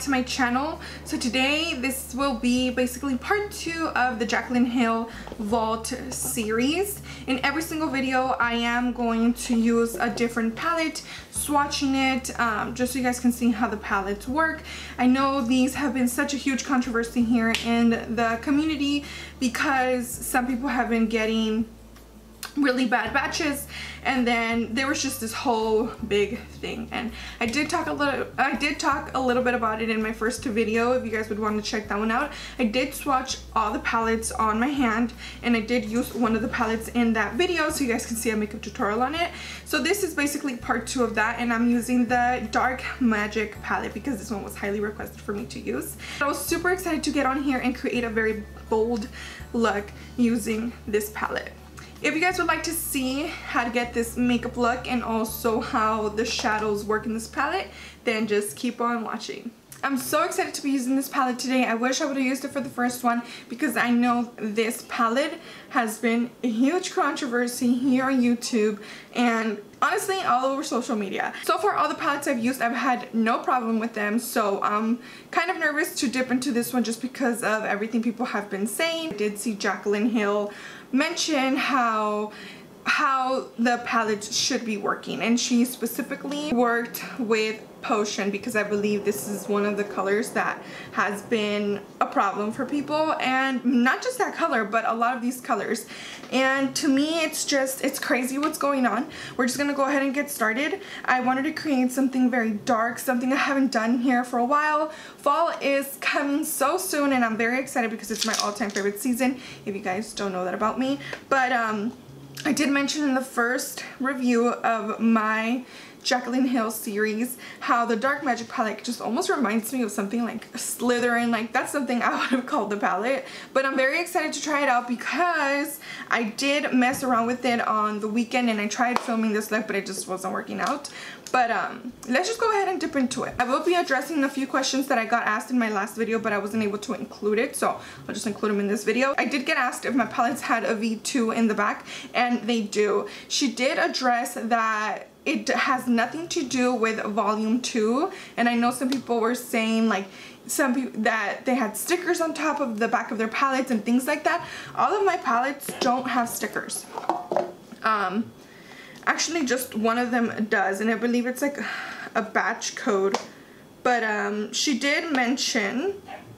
to my channel. So today this will be basically part 2 of the Jaclyn Hill Vault series. In every single video I am going to use a different palette, swatching it just so you guys can see how the palettes work. I know these have been such a huge controversy here in the community because some people have been getting really bad batches, and then there was just this whole big thing, and I did talk a little bit about it in my first video. If you guys would want to check that one out, I did swatch all the palettes on my hand, and I did use one of the palettes in that video so you guys can see a makeup tutorial on it. So this is basically part 2 of that, and I'm using the Dark Magic palette because this one was highly requested for me to use. I was super excited to get on here and create a very bold look using this palette. If you guys would like to see how to get this makeup look and also how the shadows work in this palette, then just keep on watching. I'm so excited to be using this palette today. I wish I would have used it for the first one because I know this palette has been a huge controversy here on YouTube and honestly all over social media. So far all the palettes I've used, I've had no problem with them, so I'm kind of nervous to dip into this one just because of everything people have been saying. I did see Jaclyn Hill mention how the palettes should be working, and she specifically worked with Potion because I believe this is one of the colors that has been a problem for people, and not just that color but a lot of these colors. And to me it's crazy what's going on. We're just gonna go ahead and get started. I wanted to create something very dark, something I haven't done here for a while. Fall is coming so soon and I'm very excited because it's my all-time favorite season, if you guys don't know that about me. But I did mention in the first review of my Jaclyn Hill series how the Dark Magic palette just almost reminds me of something like Slytherin. Like, that's something I would have called the palette. But I'm very excited to try it out because I did mess around with it on the weekend and I tried filming this look but it just wasn't working out. But let's just go ahead and dip into it. I will be addressing a few questions that I got asked in my last video but I wasn't able to include it, so I'll just include them in this video. I did get asked if my palettes had a V2 in the back, and they do. She did address that it has nothing to do with volume 2, and I know some people were saying like that they had stickers on top of the back of their palettes and things like that. All of my palettes don't have stickers. Actually just one of them does, and I believe it's like a batch code. But she did mention,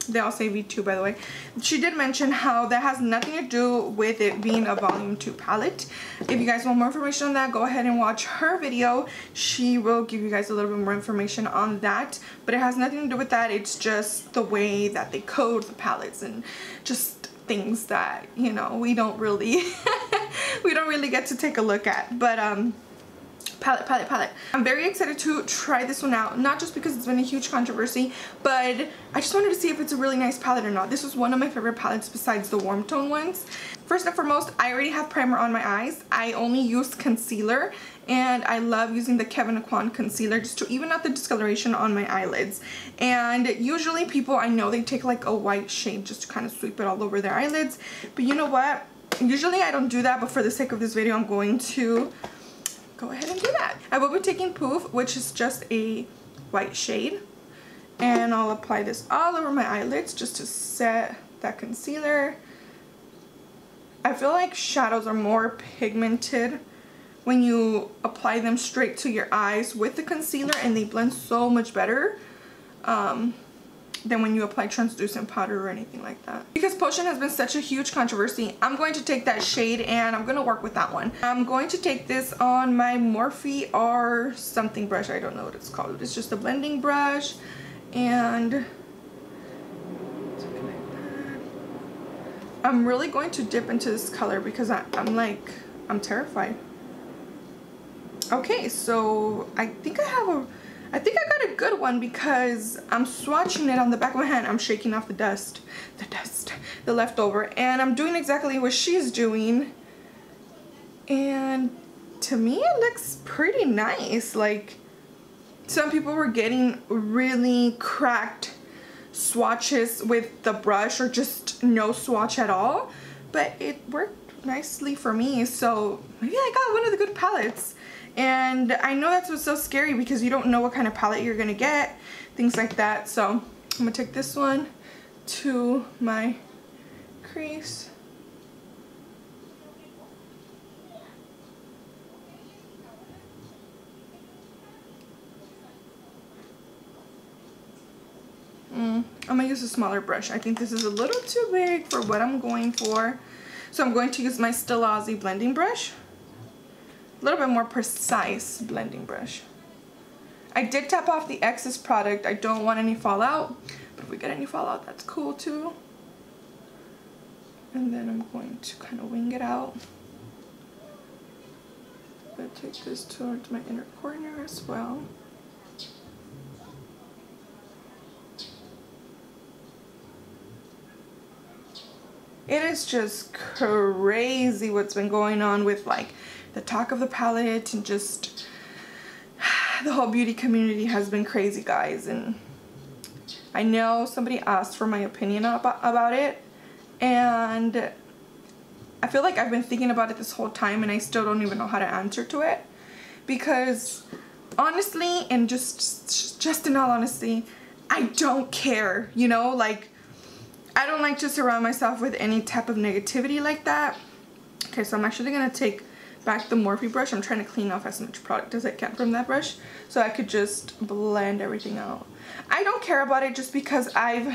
they all say V2 by the way, she did mention how that has nothing to do with it being a volume 2 palette. If you guys want more information on that, go ahead and watch her video. She will give you guys a little bit more information on that, but it has nothing to do with that. It's just the way that they code the palettes and just things that, you know, we don't really we don't really get to take a look at. But palette. I'm very excited to try this one out, not just because it's been a huge controversy, but I just wanted to see if it's a really nice palette or not. This was one of my favorite palettes besides the warm tone ones. First and foremost, I already have primer on my eyes. I only use concealer, and I love using the Kevyn Aucoin concealer just to even out the discoloration on my eyelids. And usually people, I know they take like a white shade just to kind of sweep it all over their eyelids, but you know what? Usually I don't do that, but for the sake of this video I'm going to go ahead and do that. I will be taking Poof, which is just a white shade, and I'll apply this all over my eyelids just to set that concealer. I feel like shadows are more pigmented when you apply them straight to your eyes with the concealer, and they blend so much better than when you apply translucent powder or anything like that. Because Potion has been such a huge controversy, I'm going to take that shade and I'm going to work with that one. I'm going to take this on my Morphe or something brush. I don't know what it's called. It's just a blending brush, and something like that. I'm really going to dip into this color because I'm terrified. Okay, so I think I got a good one because I'm swatching it on the back of my hand. I'm shaking off the leftover, and I'm doing exactly what she's doing, and to me it looks pretty nice. Like, some people were getting really cracked swatches with the brush or just no swatch at all, but it worked nicely for me, so maybe I got one of the good palettes. And I know that's what's so scary because you don't know what kind of palette you're gonna get, things like that. So I'm gonna take this one to my crease. I'm gonna use a smaller brush. I think this is a little too big for what I'm going for. So I'm going to use my Still blending brush. A little bit more precise blending brush. I did tap off the excess product. I don't want any fallout, but if we get any fallout, that's cool too. And then I'm going to kind of wing it out. I'm gonna take this towards my inner corner as well. It is just crazy what's been going on with like the talk of the palette, and just the whole beauty community has been crazy, guys. And I know somebody asked for my opinion about it, and I feel like I've been thinking about it this whole time, and I still don't even know how to answer to it, because honestly, and just in all honesty, I don't care, you know, like I don't like to surround myself with any type of negativity like that. Okay, so I'm actually gonna take back the Morphe brush. I'm trying to clean off as much product as I can from that brush so I could just blend everything out. I don't care about it just because I've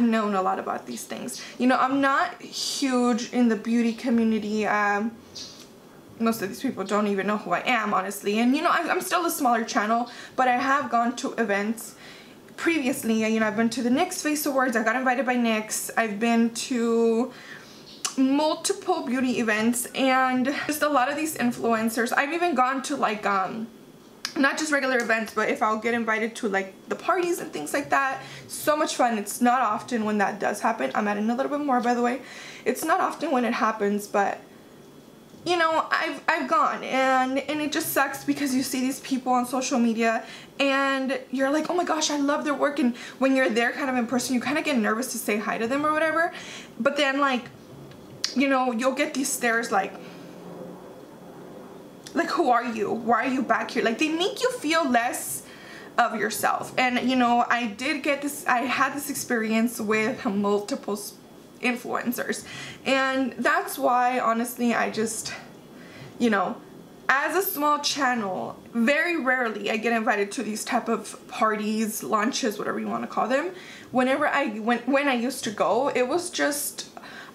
known a lot about these things. You know, I'm not huge in the beauty community. Most of these people don't even know who I am, honestly. And you know, I'm still a smaller channel, but I have gone to events previously. You know, I've been to the NYX Face Awards. I got invited by NYX. I've been to multiple beauty events, and just a lot of these influencers. I've even gone to like not just regular events, but if I'll get invited to like the parties and things like that. So much fun. It's not often when that does happen. I'm adding a little bit more, by the way. It's not often when it happens, but you know, I've gone, and it just sucks because you see these people on social media and you're like, oh my gosh, I love their work, and when you're there kind of in person, you kind of get nervous to say hi to them or whatever. But then, like, you know, you'll get these stares like who are you? Why are you back here? Like, they make you feel less of yourself. And you know, I had this experience with multiple influencers, and that's why honestly I just, you know, as a small channel, very rarely I get invited to these type of parties, launches, whatever you want to call them. Whenever when I used to go, it was just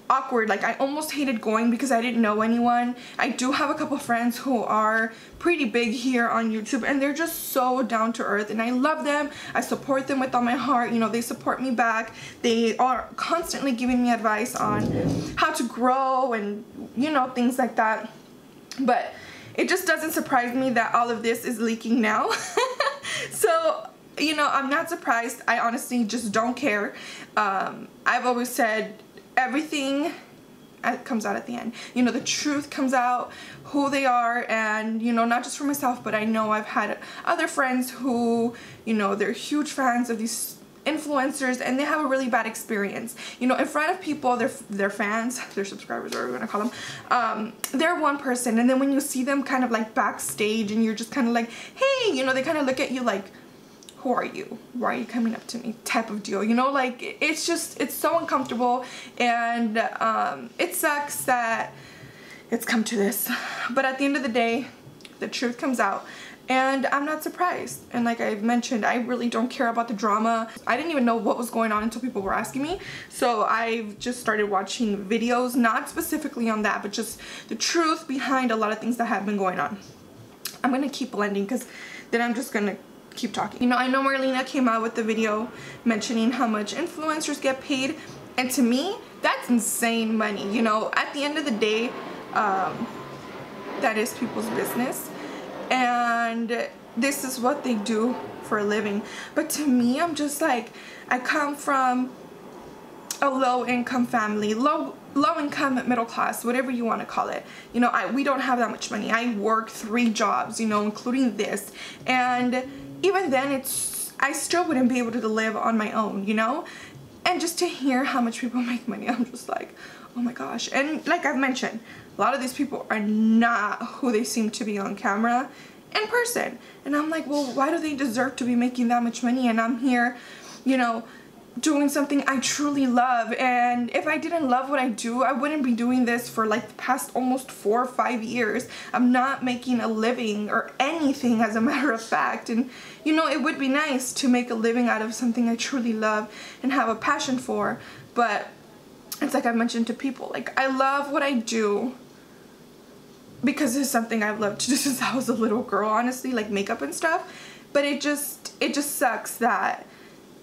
awkward. Like, I almost hated going because I didn't know anyone. I do have a couple friends who are pretty big here on YouTube, and they're just so down to earth, and I love them. I support them with all my heart. You know, they support me back. They are constantly giving me advice on how to grow and, you know, things like that. But it just doesn't surprise me that all of this is leaking now. So, you know, I'm not surprised. I honestly just don't care. I've always said everything comes out at the end. You know, the truth comes out, who they are, and, you know, not just for myself, but I know I've had other friends who, you know, they're huge fans of these influencers, and they have a really bad experience. You know, in front of people, they're fans, they're subscribers, whatever you want to call them. They're one person, and then when you see them kind of like backstage, and you're just kind of like, hey, you know, they kind of look at you like, who are you? Why are you coming up to me? Type of deal, you know, like, it's just, it's so uncomfortable, and it sucks that it's come to this. But at the end of the day, the truth comes out, and I'm not surprised. And like I've mentioned, I really don't care about the drama. I didn't even know what was going on until people were asking me. So I've just started watching videos, not specifically on that, but just the truth behind a lot of things that have been going on. I'm gonna keep blending because then I'm just gonna keep talking. You know, I know Marlena came out with the video mentioning how much influencers get paid, and to me, that's insane money. You know, at the end of the day, that is people's business, and this is what they do for a living. But to me, I'm just like, I come from a low-income family, low-income, middle class, whatever you want to call it. You know, we don't have that much money. I work 3 jobs, you know, including this, and even then, I still wouldn't be able to live on my own, you know? And just to hear how much people make money, I'm just like, oh my gosh. And like I've mentioned, a lot of these people are not who they seem to be on camera in person. And I'm like, well, why do they deserve to be making that much money? And I'm here you know, doing something I truly love. And if I didn't love what I do, I wouldn't be doing this for like the past almost 4 or 5 years. I'm not making a living or anything, as a matter of fact. And you know, it would be nice to make a living out of something I truly love and have a passion for, but it's like I mentioned to people, like, I love what I do because it's something I've loved to do since I was a little girl, honestly, like makeup and stuff. But it just sucks that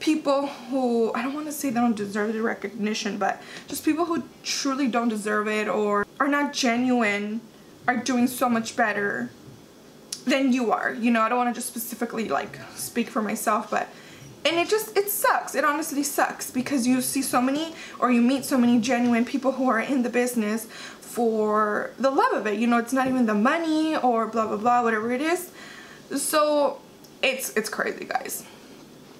people who, I don't want to say they don't deserve the recognition, but just people who truly don't deserve it or are not genuine are doing so much better than you are. You know, I don't want to just specifically like speak for myself, but and it sucks. It honestly sucks because you see so many, or you meet so many genuine people who are in the business for the love of it. You know, it's not even the money or blah blah blah, whatever it is. So it's crazy, guys.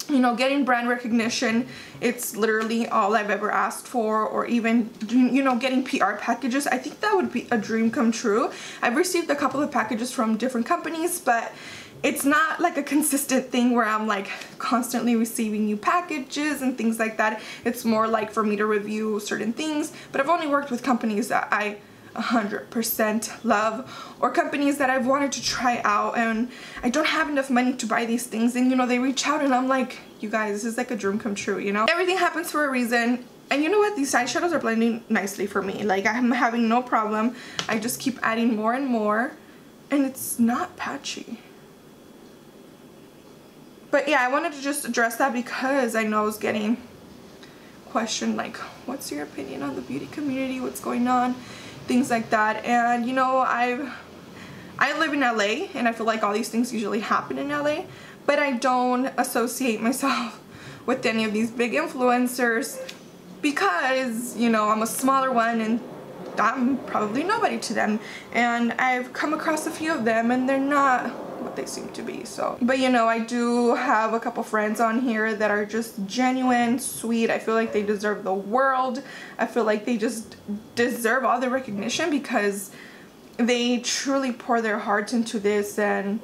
You know, getting brand recognition, it's literally all I've ever asked for. Or even, you know, getting PR packages. I think that would be a dream come true. I've received a couple of packages from different companies, but it's not like a consistent thing where I'm like constantly receiving new packages and things like that. It's more like for me to review certain things. But I've only worked with companies that I 100% love, or companies that I've wanted to try out and I don't have enough money to buy these things, and you know, they reach out and I'm like, you guys, this is like a dream come true, you know? Everything happens for a reason. And you know what, these eyeshadows are blending nicely for me. Like, I'm having no problem. I just keep adding more and more and it's not patchy. But yeah, I wanted to just address that because I know I was getting questioned, like, what's your opinion on the beauty community, what's going on, things like that. And you know, I live in LA and I feel like all these things usually happen in LA, but I don't associate myself with any of these big influencers because, you know, I'm a smaller one and I'm probably nobody to them. And I've come across a few of them and they're not what they seem to be. So, but you know, I do have a couple friends on here that are just genuine, sweet. I feel like they deserve the world. I feel like they just deserve all the recognition because they truly pour their hearts into this. And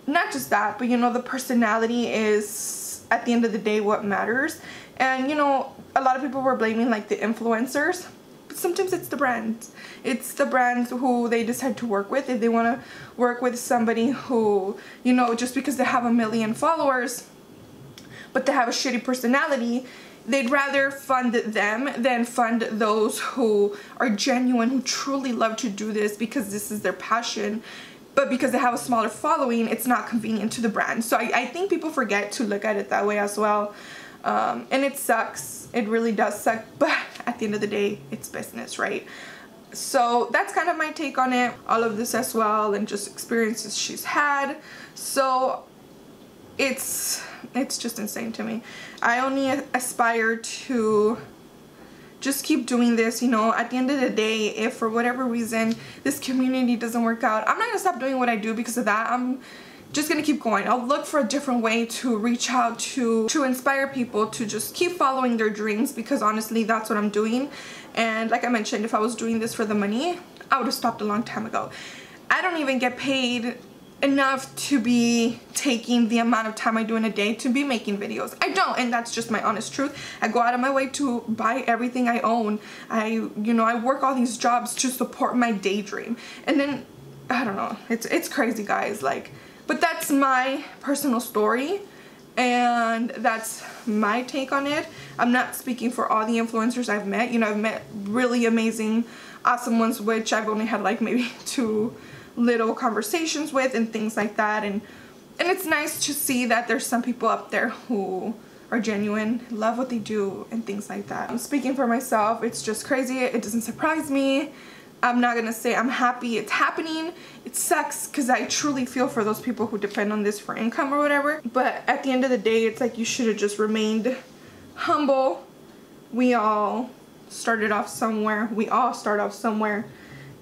not just that, but you know, the personality is at the end of the day what matters. And you know, a lot of people were blaming like the influencers, but sometimes it's the brands. It's the brands who they decide to work with. If they want to work with somebody who, you know, just because they have 1 million followers but they have a shitty personality, they'd rather fund them than fund those who are genuine, who truly love to do this because this is their passion. But because they have a smaller following, it's not convenient to the brand. So I think people forget to look at it that way as well. And it sucks. It really does suck. But at the end of the day, it's business, right? So that's kind of my take on it. All of this as well, and just experiences she's had. So it's just insane to me. I only aspire to just keep doing this, you know. At the end of the day, if for whatever reason this community doesn't work out, I'm not gonna stop doing what I do because of that. I'm just gonna keep going. I'll look for a different way to reach out to inspire people to just keep following their dreams, because honestly that's what I'm doing. And like I mentioned, if I was doing this for the money, I would have stopped a long time ago. I don't even get paid enough to be taking the amount of time I do in a day to be making videos. I don't, and that's just my honest truth. I go out of my way to buy everything I own. I work all these jobs to support my daydream. And then I don't know, it's crazy, guys. Like, but that's my personal story and that's my take on it. I'm not speaking for all the influencers I've met. You know, I've met really amazing, awesome ones, which I've only had like maybe 2 little conversations with and things like that. And it's nice to see that there's some people up there who are genuine, love what they do and things like that. I'm speaking for myself. It's just crazy. It doesn't surprise me. I'm not gonna say I'm happy it's happening. It sucks because I truly feel for those people who depend on this for income or whatever. But at the end of the day, it's like you should have just remained humble. We all started off somewhere. We all start off somewhere.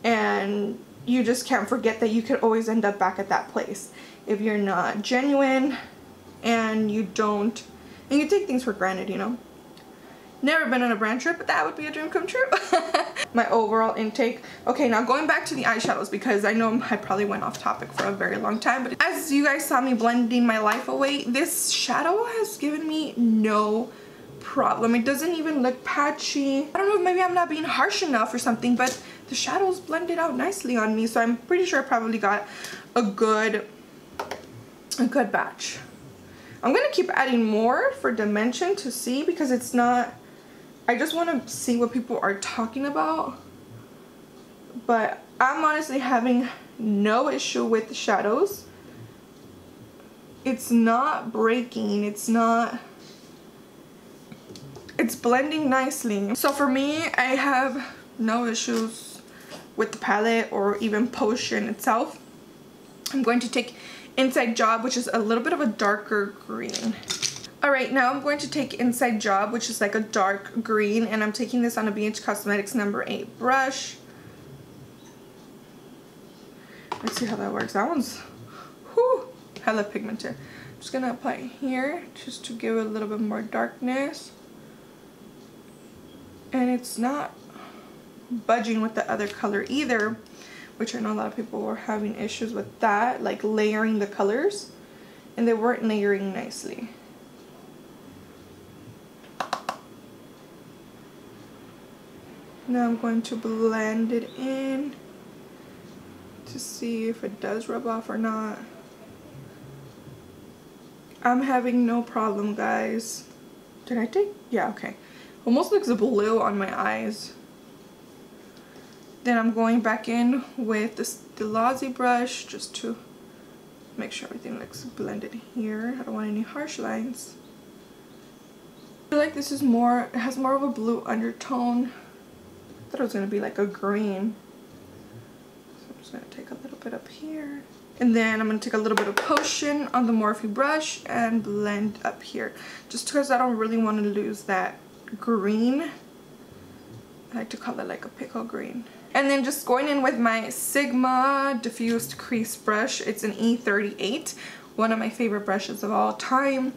And you just can't forget that you could always end up back at that place if you're not genuine and you take things for granted, you know. Never been on a brand trip, but that would be a dream come true. My overall intake. Okay, now going back to the eyeshadows, because I know I probably went off topic for a very long time, but as you guys saw me blending my life away, this shadow has given me no problem. It doesn't even look patchy. I don't know, maybe I'm not being harsh enough or something, but the shadows blended out nicely on me, so I'm pretty sure I probably got a good batch. I'm gonna keep adding more for dimension to see, because it's not, I just want to see what people are talking about, but I'm honestly having no issue with the shadows. It's not breaking, it's blending nicely. So for me, I have no issues with the palette or even potion itself. I'm going to take Inside Job, which is a little bit of a darker green. Alright, now I'm going to take Inside Job, which is like a dark green, and I'm taking this on a BH Cosmetics number 8 brush. Let's see how that works. That one's hella pigmented. I'm just gonna apply it here just to give it a little bit more darkness. And it's not budging with the other color either, which I know a lot of people were having issues with that, like layering the colors, and they weren't layering nicely. Now I'm going to blend it in to see if it does rub off or not. I'm having no problem, guys. Did I take? Yeah, okay. Almost looks blue on my eyes. Then I'm going back in with the Stilozy brush just to make sure everything looks blended here. I don't want any harsh lines. I feel like this is more, it has more of a blue undertone. I thought it was going to be like a green. So I'm just going to take a little bit up here. And then I'm going to take a little bit of potion on the Morphe brush and blend up here. Just because I don't really want to lose that green. I like to call it like a pickle green. And then just going in with my Sigma diffused crease brush. It's an E38, one of my favorite brushes of all time.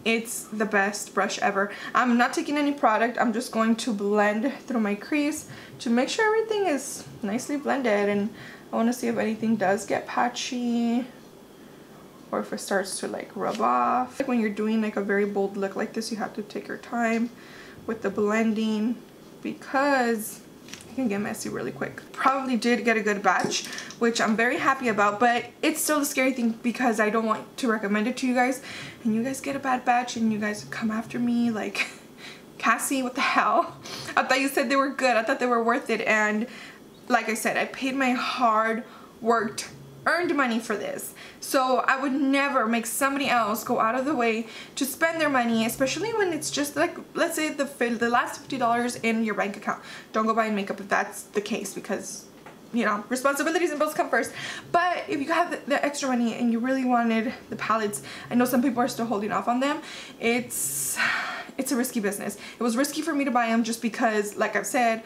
It's the best brush ever. I'm not taking any product. I'm just going to blend through my crease to make sure everything is nicely blended. And I want to see if anything does get patchy or if it starts to like rub off. Like when you're doing like a very bold look like this, you have to take your time with the blending because it can get messy really quick. Probably did get a good batch, which I'm very happy about, but it's still a scary thing because I don't want to recommend it to you guys and you guys get a bad batch and you guys come after me like, Cassie, what the hell? I thought you said they were good. I thought they were worth it, and like I said, I paid my hard worked earned money for this, so I would never make somebody else go out of the way to spend their money, especially when it's just like, let's say the last $50 in your bank account. Don't go buying makeup if that's the case, because you know, responsibilities and bills come first. But if you have the extra money and you really wanted the palettes, I know some people are still holding off on them. It's a risky business. It was risky for me to buy them just because, like I've said,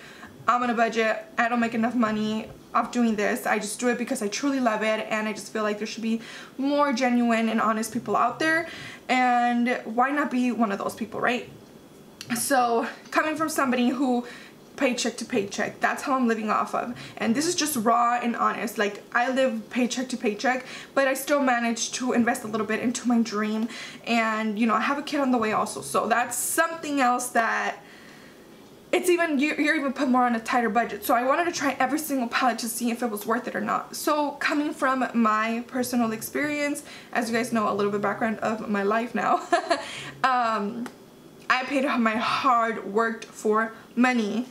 I'm on a budget. I don't make enough money off doing this. I just do it because I truly love it, and I just feel like there should be more genuine and honest people out there, and why not be one of those people, right? So coming from somebody who paycheck to paycheck, that's how I'm living off of, and this is just raw and honest. Like, I live paycheck to paycheck, but I still manage to invest a little bit into my dream, and you know, I have a kid on the way also, so that's something else that it's even, you're even put more on a tighter budget. So I wanted to try every single palette to see if it was worth it or not. So coming from my personal experience, as you guys know, a little bit background of my life now, I paid my hard worked for money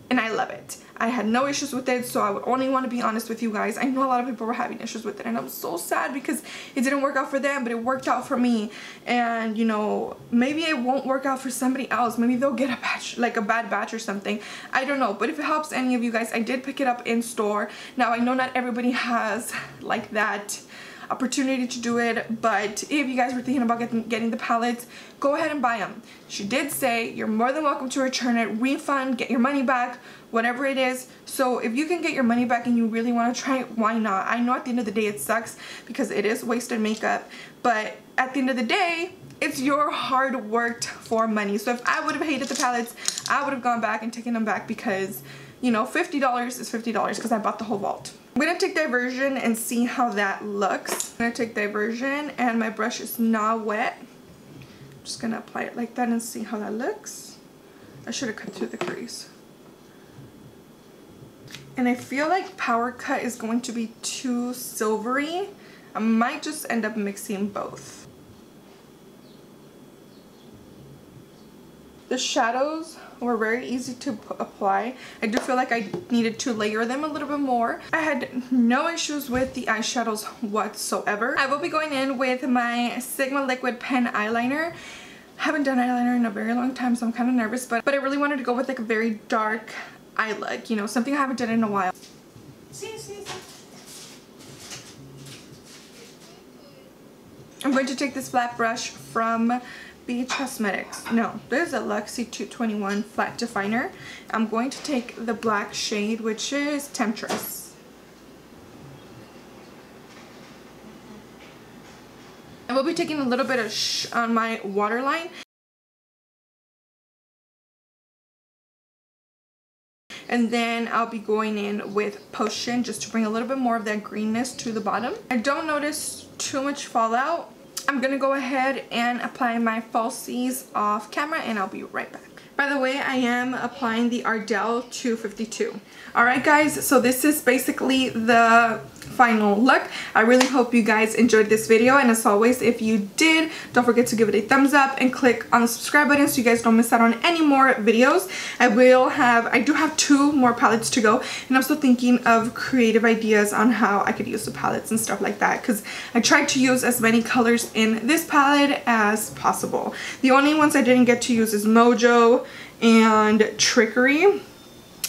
and I love it. I had no issues with it, so I would only want to be honest with you guys. I know a lot of people were having issues with it, and I'm so sad because it didn't work out for them, but it worked out for me. And you know, maybe it won't work out for somebody else. Maybe they'll get a batch, like a bad batch or something. I don't know, but if it helps any of you guys, I did pick it up in store. Now I know not everybody has like that opportunity to do it, but if you guys were thinking about getting the palettes, go ahead and buy them. She did say you're more than welcome to return it, refund, get your money back, whatever it is. So if you can get your money back and you really want to try it, why not? I know at the end of the day it sucks because it is wasted makeup, but at the end of the day, it's your hard worked for money. So if I would have hated the palettes, I would have gone back and taken them back because, you know, $50 is $50 because I bought the whole vault. I'm going to take Diversion and see how that looks. I'm going to take Diversion and my brush is not wet. I'm just going to apply it like that and see how that looks. I should have cut through the crease. And I feel like Power Cut is going to be too silvery. I might just end up mixing both. The shadows were very easy to apply. I do feel like I needed to layer them a little bit more. I had no issues with the eyeshadows whatsoever. I will be going in with my Sigma Liquid Pen Eyeliner. I haven't done eyeliner in a very long time, so I'm kind of nervous, but I really wanted to go with like a very dark eye look, you know, something I haven't done in a while. I'm going to take this flat brush from BH Cosmetics. No, there's a Luxie 221 flat definer. I'm going to take the black shade, which is Temptress. I will be taking a little bit of on my waterline. And then I'll be going in with Potion just to bring a little bit more of that greenness to the bottom. I don't notice too much fallout. I'm gonna go ahead and apply my falsies off camera and I'll be right back. By the way, I am applying the Ardell 252. Alright guys, so this is basically the final look. I really hope you guys enjoyed this video, and as always, if you did, don't forget to give it a thumbs up and click on the subscribe button so you guys don't miss out on any more videos. I do have 2 more palettes to go, and I'm still thinking of creative ideas on how I could use the palettes and stuff like that, because I tried to use as many colors in this palette as possible. The only ones I didn't get to use is Mojo and Trickery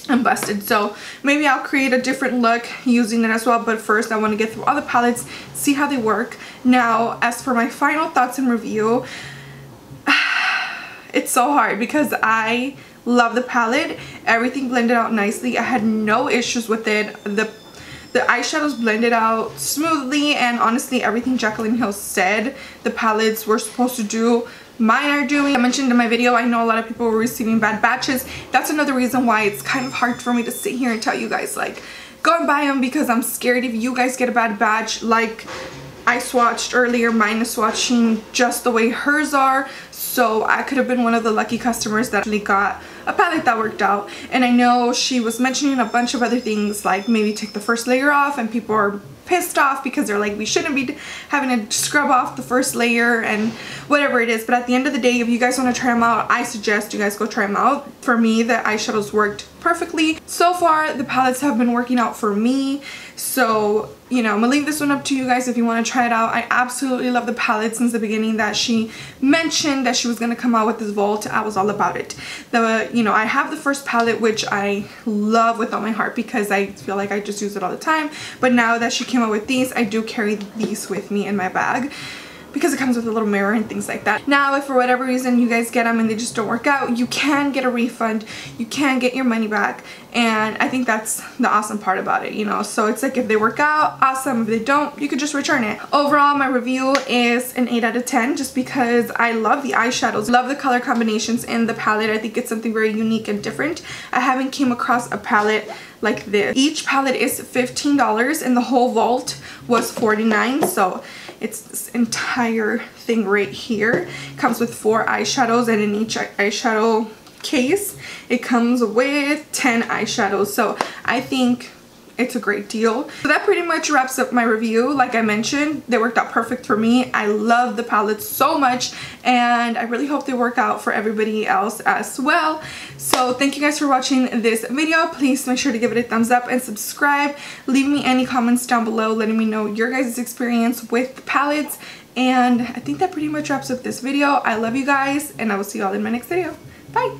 and Busted, so maybe I'll create a different look using it as well, but first I want to get through all the palettes, see how they work. Now, as for my final thoughts and review, it's so hard because I love the palette. Everything blended out nicely. I had no issues with it. The eyeshadows blended out smoothly, and honestly, everything Jaclyn Hill said the palettes were supposed to do, mine are doing. I mentioned in my video, I know a lot of people were receiving bad batches. That's another reason why it's kind of hard for me to sit here and tell you guys, like, go and buy them, because I'm scared if you guys get a bad batch like I swatched earlier. Mine is swatching just the way hers are, so I could have been one of the lucky customers that actually got a palette that worked out. And I know she was mentioning a bunch of other things, like maybe take the first layer off, and people are pissed off because they're like, we shouldn't be having to scrub off the first layer and whatever it is. But at the end of the day, if you guys want to try them out, I suggest you guys go try them out. For me, the eyeshadows worked perfectly. So far, the palettes have been working out for me. So, you know, I'm gonna leave this one up to you guys if you want to try it out. I absolutely love the palette. Since the beginning that she mentioned that she was gonna come out with this vault, I was all about it. You know, I have the first palette, which I love with all my heart because I feel like I just use it all the time. But now that she came out with these, I do carry these with me in my bag, because it comes with a little mirror and things like that. Now, if for whatever reason you guys get them and they just don't work out, you can get a refund, you can get your money back, and I think that's the awesome part about it, you know. So it's like, if they work out, awesome. If they don't, you could just return it. Overall, my review is an 8 out of 10 just because I love the eyeshadows, love the color combinations in the palette. I think it's something very unique and different. I haven't came across a palette like this. Each palette is $15 and the whole vault was $49, so it's this entire thing right here. It comes with 4 eyeshadows, and in each eyeshadow case it comes with 10 eyeshadows, so I think it's a great deal. So that pretty much wraps up my review. Like I mentioned, they worked out perfect for me. I love the palettes so much, and I really hope they work out for everybody else as well. So thank you guys for watching this video. Please make sure to give it a thumbs up and subscribe. Leave me any comments down below letting me know your guys' experience with the palettes, and I think that pretty much wraps up this video. I love you guys, and I will see you all in my next video. Bye!